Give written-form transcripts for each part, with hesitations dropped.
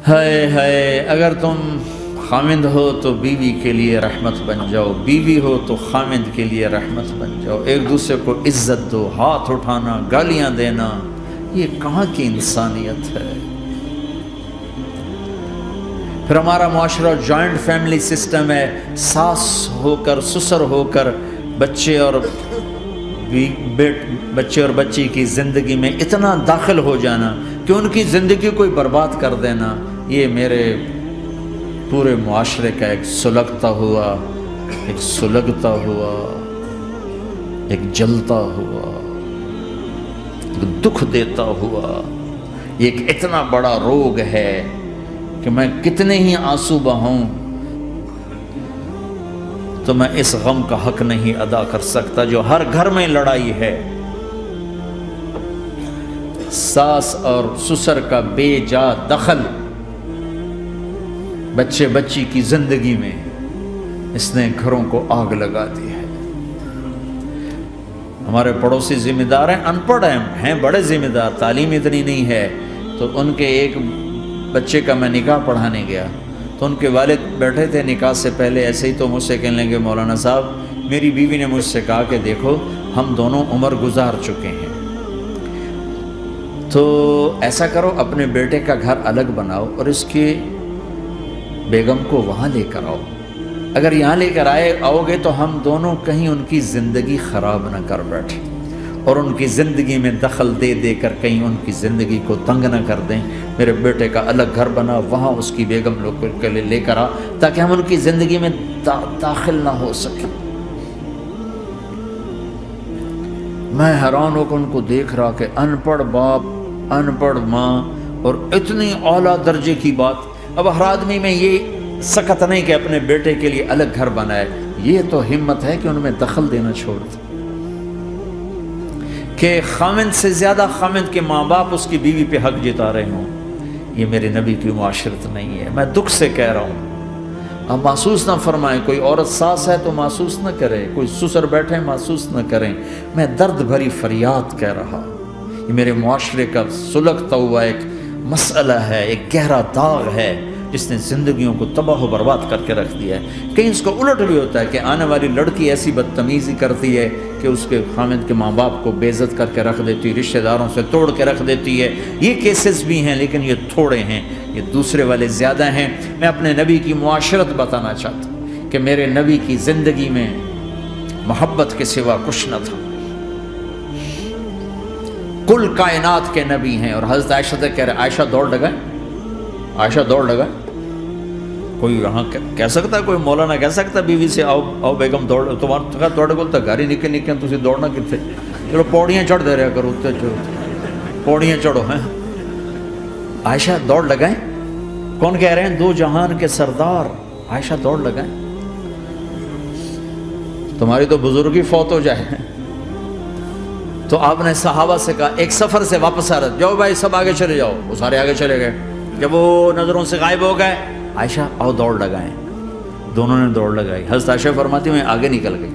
ہائے ہائے، اگر تم خامند ہو تو بیوی کے لیے رحمت بن جاؤ، بیوی ہو تو خامند کے لیے رحمت بن جاؤ، ایک دوسرے کو عزت دو، ہاتھ اٹھانا، گالیاں دینا، یہ کہاں کی انسانیت ہے؟ پھر ہمارا معاشرہ جوائنٹ فیملی سسٹم ہے، ساس ہو کر سسر ہو کر بچے اور بچی کی زندگی میں اتنا داخل ہو جانا کہ ان کی زندگی کو برباد کر دینا، یہ میرے پورے معاشرے کا ایک سلگتا ہوا، ایک جلتا ہوا، ایک دکھ دیتا ہوا، یہ ایک اتنا بڑا روگ ہے کہ میں کتنے ہی آنسو بہاؤں تو میں اس غم کا حق نہیں ادا کر سکتا جو ہر گھر میں لڑائی ہے۔ ساس اور سسر کا بے جا دخل بچی کی زندگی میں، اس نے گھروں کو آگ لگا دی ہے۔ ہمارے پڑوسی ذمہ دار ہیں، ان پڑھ ہیں بڑے ذمہ دار، تعلیم اتنی نہیں ہے، تو ان کے ایک بچے کا میں نکاح پڑھانے گیا تو ان کے والد بیٹھے تھے نکاح سے پہلے، ایسے ہی تو مجھ سے کہنے لگے مولانا صاحب میری بیوی نے مجھ سے کہا کہ دیکھو ہم دونوں عمر گزار چکے ہیں، تو ایسا کرو اپنے بیٹے کا گھر الگ بناؤ اور اس کی بیگم کو وہاں لے کر آؤ، اگر یہاں لے کر آؤ گے تو ہم دونوں کہیں ان کی زندگی خراب نہ کر بیٹھیں اور ان کی زندگی میں دخل دے کر کہیں ان کی زندگی کو تنگ نہ کر دیں، میرے بیٹے کا الگ گھر بنا، وہاں اس کی بیگم لوگ کے لیے لے کر آ تاکہ ہم ان کی زندگی میں داخل نہ ہو سکیں۔ میں حیران ہو کر ان کو دیکھ رہا کہ ان پڑھ باپ، ان پڑھ ماں، اور اتنی اعلیٰ درجے کی بات۔ اب ہر آدمی میں یہ سخت نہیں کہ اپنے بیٹے کے لیے الگ گھر بنائے، یہ تو ہمت ہے کہ ان میں دخل دینا چھوڑ دے، کہ خامند سے زیادہ خامند کے ماں باپ اس کی بیوی پہ حق جتا رہے ہوں، یہ میرے نبی کی معاشرت نہیں ہے۔ میں دکھ سے کہہ رہا ہوں، آپ محسوس نہ فرمائیں، کوئی عورت ساس ہے تو محسوس نہ کرے، کوئی سسر بیٹھے محسوس نہ کریں، میں درد بھری فریاد کہہ رہا، یہ میرے معاشرے کا سلگتا ہوا ایک مسئلہ ہے، ایک گہرا داغ ہے جس نے زندگیوں کو تباہ و برباد کر کے رکھ دیا ہے۔ کہیں اس کو الٹ بھی ہوتا ہے کہ آنے والی لڑکی ایسی بدتمیزی کرتی ہے کہ اس کے خامند کے ماں باپ کو بے عزت کر کے رکھ دیتی، رشتہ داروں سے توڑ کے رکھ دیتی ہے، یہ کیسز بھی ہیں لیکن یہ تھوڑے ہیں، یہ دوسرے والے زیادہ ہیں۔ میں اپنے نبی کی معاشرت بتانا چاہتا ہوں کہ میرے نبی کی زندگی میں محبت کے سوا کچھ نہ تھا، کل کائنات کے نبی ہیں۔ اور حضرت عائشہ سے کہہ رہے عائشہ دوڑ لگائے، عائشہ دوڑ لگائے، کوئی یہاں کہہ سکتا ہے، کوئی مولانا کہہ سکتا بیوی سے آؤ بیگم دوڑ، تمہارا توڑے کو تو گھر ہی نکل تسی دوڑنا کتنے، چلو پوڑیاں چڑھ دے رہا کرو، پوڑیاں چڑھو ہیں۔ عائشہ دوڑ لگائیں، کون کہہ رہے ہیں؟ دو جہان کے سردار عائشہ دوڑ لگائیں، تمہاری تو بزرگی فوت ہو جائے۔ تو آپ نے صحابہ سے کہا ایک سفر سے واپس آ رہے، جاؤ بھائی سب آگے چلے جاؤ، وہ سارے آگے چلے گئے، جب وہ نظروں سے غائب ہو گئے عائشہ آؤ دوڑ لگائیں، دونوں نے دوڑ لگائی۔ حضرت عائشہ فرماتی میں آگے نکل گئی،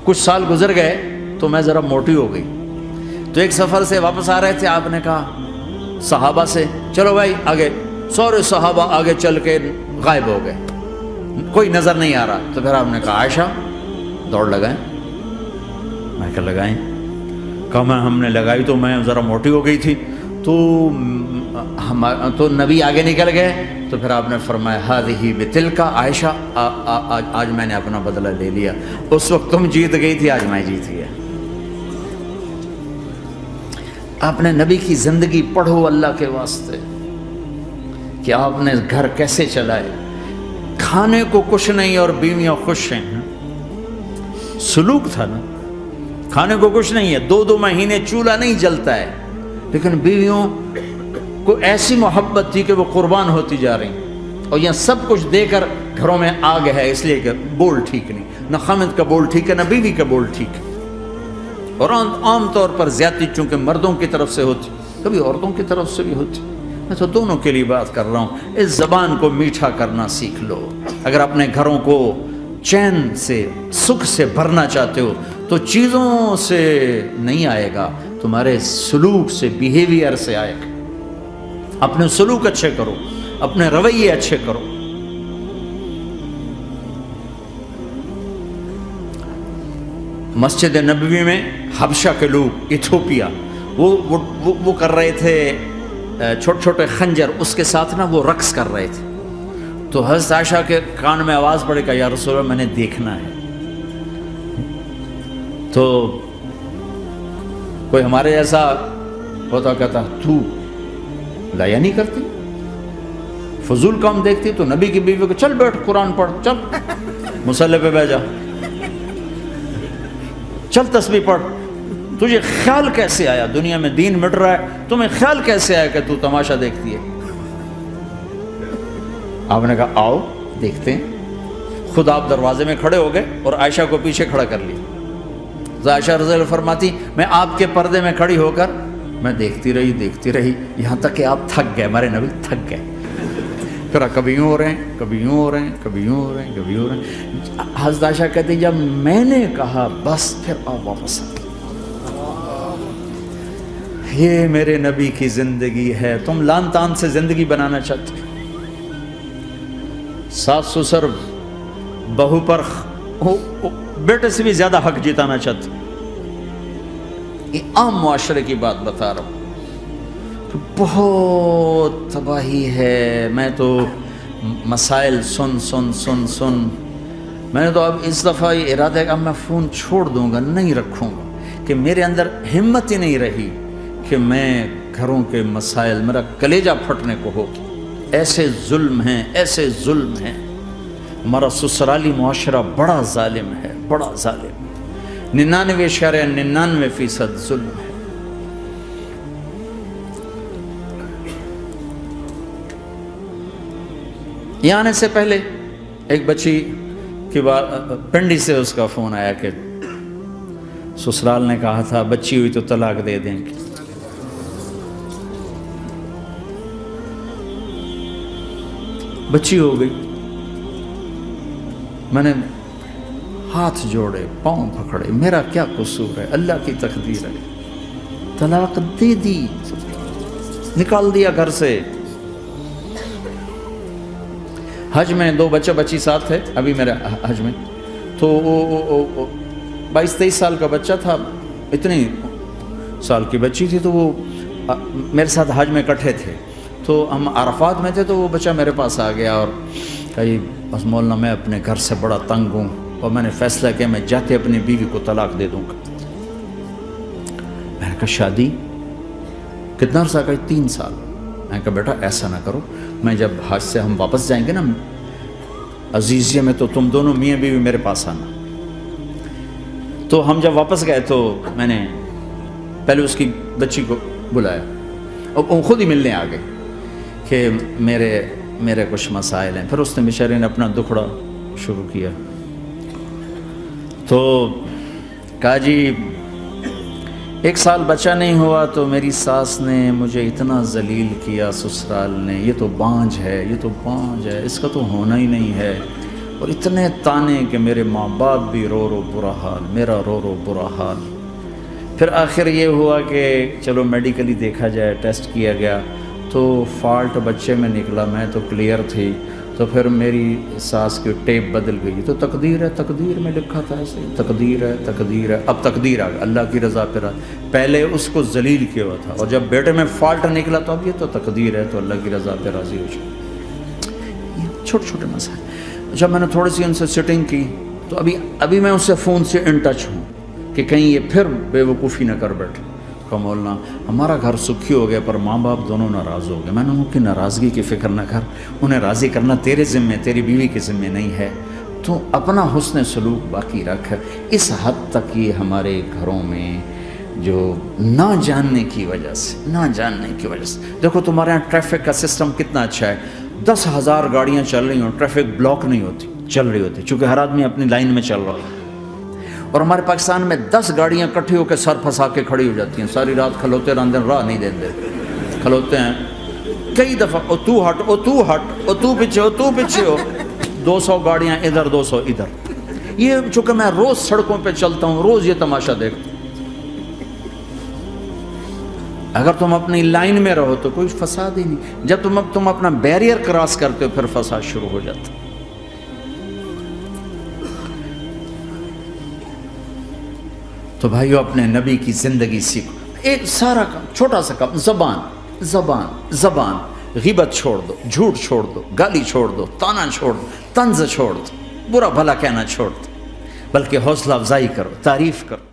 کچھ سال گزر گئے تو میں ذرا موٹی ہو گئی، تو ایک سفر سے واپس آ رہے تھے، آپ نے کہا صحابہ سے چلو بھائی آگے، سارے صحابہ آگے چل کے غائب ہو گئے، کوئی نظر نہیں آ رہا، تو پھر آپ نے کہا عائشہ دوڑ لگائیں، میں کہا لگائیں، کہا میں ہم نے لگائی تو میں ذرا موٹی ہو گئی تھی، تو نبی آگے نکل گئے، تو پھر آپ نے فرمایا ہذہ بتلک عائشہ، آج میں نے اپنا بدلہ لے لیا، اس وقت تم جیت گئی تھی، آج میں جیت گیا۔ آپ نے نبی کی زندگی پڑھو اللہ کے واسطے کہ آپ نے گھر کیسے چلائے، کھانے کو کچھ نہیں اور بیویاں خوش ہیں، سلوک تھا نا، کھانے کو کچھ نہیں ہے، 2 مہینے چولہا نہیں جلتا ہے، لیکن بیویوں کو ایسی محبت تھی کہ وہ قربان ہوتی جا رہی، اور یہاں سب کچھ دے کر گھروں میں آگ ہے، اس لیے کہ بول ٹھیک نہیں، نہ خامد کا بول ٹھیک ہے نہ بیوی کا بول ٹھیک ہے، اور عام طور پر زیادتی چونکہ مردوں کی طرف سے ہوتی، کبھی عورتوں کی طرف سے بھی ہوتی، میں تو دونوں کے لیے بات کر رہا ہوں۔ اس زبان کو میٹھا کرنا سیکھ لو، اگر اپنے گھروں کو چین سے سکھ سے بھرنا چاہتے ہو تو چیزوں سے نہیں آئے گا، تمہارے سلوک سے، بیہیویئر سے آئے گا۔ اپنے سلوک اچھے کرو، اپنے رویے اچھے کرو۔ مسجد نبوی میں حبشہ کے لوگ، ایتھوپیا، وہ کر رہے تھے چھوٹے چھوٹے خنجر، اس کے ساتھ نا وہ رقص کر رہے تھے۔ تو حضرت عائشہ کے کان میں آواز پڑے کہ یا رسول اللہ میں نے دیکھنا ہے۔ تو کوئی ہمارے ایسا ہوتا کہتا تو لایا نہیں کرتی، فضول کام دیکھتی، تو نبی کی بیوی کو چل بیٹھ قرآن پڑھ، چل مصلی پہ بیٹھ جا، چل تسبیح پڑھ۔ تجھے خیال کیسے آیا دنیا میں دین مٹ رہا ہے، تمہیں خیال کیسے آیا کہ تو تماشا دیکھتی ہے؟ آپ نے کہا آؤ دیکھتے ہیں۔ خود آپ دروازے میں کھڑے ہو گئے اور عائشہ کو پیچھے کھڑا کر لیا۔ عائشہ رضی اللہ فرماتی میں آپ کے پردے میں کھڑی ہو کر میں دیکھتی رہی یہاں تک کہ آپ تھک گئے، ہمارے نبی تھک گئے۔ پھر کبھی یوں ہو رہے ہیں، کبھی یوں ہو رہے ہیں، کبھی یوں ہو رہے ہیں، کبھی یوں ہو رہے ہیں۔ حضرت عائشہ کہتی جب میں نے کہا بس پھر آپ واپس آ گئے۔ یہ میرے نبی کی زندگی ہے۔ تم لان تان سے زندگی بنانا چاہتے، ساس سسر بہو پر بیٹے سے بھی زیادہ حق جتانا چاہتے۔ یہ عام معاشرے کی بات بتا رہا ہوں، بہت تباہی ہے۔ میں تو مسائل سن میں نے تو اب اس دفعہ یہ ارادہ ہے کہ اب میں فون چھوڑ دوں گا، نہیں رکھوں گا، کہ میرے اندر ہمت ہی نہیں رہی کہ میں گھروں کے مسائل، میرا کلیجہ پھٹنے کو ہو۔ ایسے ظلم ہیں، ایسے ظلم ہیں۔ ہمارا سسرالی معاشرہ بڑا ظالم ہے، بڑا ظالم، 99.99% ظلم ہے۔ یہاں آنے سے پہلے ایک بچی کی بات، پنڈی سے اس کا فون آیا کہ سسرال نے کہا تھا بچی ہوئی تو طلاق دے دیں گے۔ بچی ہو گئی، میں نے ہاتھ جوڑے، پاؤں پکڑے، میرا کیا قصور ہے، اللہ کی تقدیر ہے۔ طلاق دے دی، نکال دیا گھر سے۔ حج میں 2 بچہ بچی ساتھ تھے ابھی میرے حج میں، تو 22-23 سال کا بچہ تھا، اتنی سال کی بچی تھی، تو وہ میرے ساتھ حج میں اکٹھے تھے۔ تو ہم عرفات میں تھے، تو وہ بچہ میرے پاس آ گیا اور کہی بس مولانا میں اپنے گھر سے بڑا تنگ ہوں اور میں نے فیصلہ کیا میں جاتے اپنی بیوی کو طلاق دے دوں گا۔ میں نے کہا شادی کتنا عرصہ کا؟ 3 سال۔ میں نے کہا بیٹا ایسا نہ کرو، میں جب حج سے ہم واپس جائیں گے نا عزیزیہ میں، تو تم دونوں میاں بیوی میرے پاس آنا۔ تو ہم جب واپس گئے تو میں نے پہلے اس کی بچی کو بلایا اور وہ خود ہی ملنے آ گئے کہ میرے کچھ مسائل ہیں۔ پھر اس نے بیچارے نے اپنا دکھڑا شروع کیا، تو کہا جی 1 سال بچہ نہیں ہوا تو میری ساس نے مجھے اتنا ذلیل کیا، سسرال نے، یہ تو بانجھ ہے، یہ تو بانجھ ہے، اس کا تو ہونا ہی نہیں ہے، اور اتنے تانے کہ میرے ماں باپ بھی رو رو برا حال، میرا رو رو برا حال۔ پھر آخر یہ ہوا کہ چلو میڈیکلی دیکھا جائے، ٹیسٹ کیا گیا تو فالٹ بچے میں نکلا، میں تو کلیئر تھی، تو پھر میری ساس کی ٹیپ بدل گئی۔ تو تقدیر ہے، تقدیر میں لکھا تھا ایسے، تقدیر ہے، تقدیر ہے، اب تقدیر آ گئی، اللہ کی رضا پہ پہلے اس کو ذلیل کیا ہوا تھا، اور جب بیٹے میں فالٹ نکلا تو اب یہ تو تقدیر ہے، تو اللہ کی رضا پہ راضی ہو جائے۔ یہ چھوٹے چھوٹے مسائل۔ جب میں نے تھوڑی سی ان سے سٹنگ کی تو ابھی میں اس سے فون سے ان ٹچ ہوں کہ کہیں یہ پھر بے وقوفی نہ کر بیٹھے۔ کہا مولانا ہمارا گھر سکھی ہو گیا پر ماں باپ دونوں ناراض ہو گئے۔ میں نے ان کی ناراضگی کی فکر نہ کر، انہیں راضی کرنا تیرے ذمے، تیری بیوی کے ذمے نہیں ہے، تو اپنا حسن سلوک باقی رکھ۔ اس حد تک یہ ہمارے گھروں میں جو نہ جاننے کی وجہ سے دیکھو تمہارے یہاں ٹریفک کا سسٹم کتنا اچھا ہے، 10,000 گاڑیاں چل رہی ہوں، ٹریفک بلاک نہیں ہوتی، چل رہی ہوتی، چونکہ ہر آدمی اپنی لائن میں چل رہا ہے۔ اور ہمارے پاکستان میں 10 گاڑیاں اکٹھی ہو کے سر پھنسا کے کھڑی ہو جاتی ہیں، ساری رات کھلوتے رہتے ہیں، راہ نہیں دیتے، کھلوتے ہیں کئی دفعہ، او تو ہٹ، او تو ہٹ، او تو پیچھے ہو، تو پیچھے ہو، 200 گاڑیاں ادھر، 200 ادھر۔ یہ چونکہ میں روز سڑکوں پہ چلتا ہوں، روز یہ تماشا دیکھتا ہوں۔ اگر تم اپنی لائن میں رہو تو کوئی فساد ہی نہیں. جب تم اپنا بیریئر کراس کرتے ہو پھر فساد شروع ہو جاتا. تو بھائیو اپنے نبی کی زندگی سیکھو. ایک سارا کام چھوٹا سا کام, زبان. غیبت چھوڑ دو, جھوٹ چھوڑ دو, گالی چھوڑ دو, تانا چھوڑ دو, طنز چھوڑ دو, برا بھلا کہنا چھوڑ دو, بلکہ حوصلہ افزائی کرو, تعریف کرو.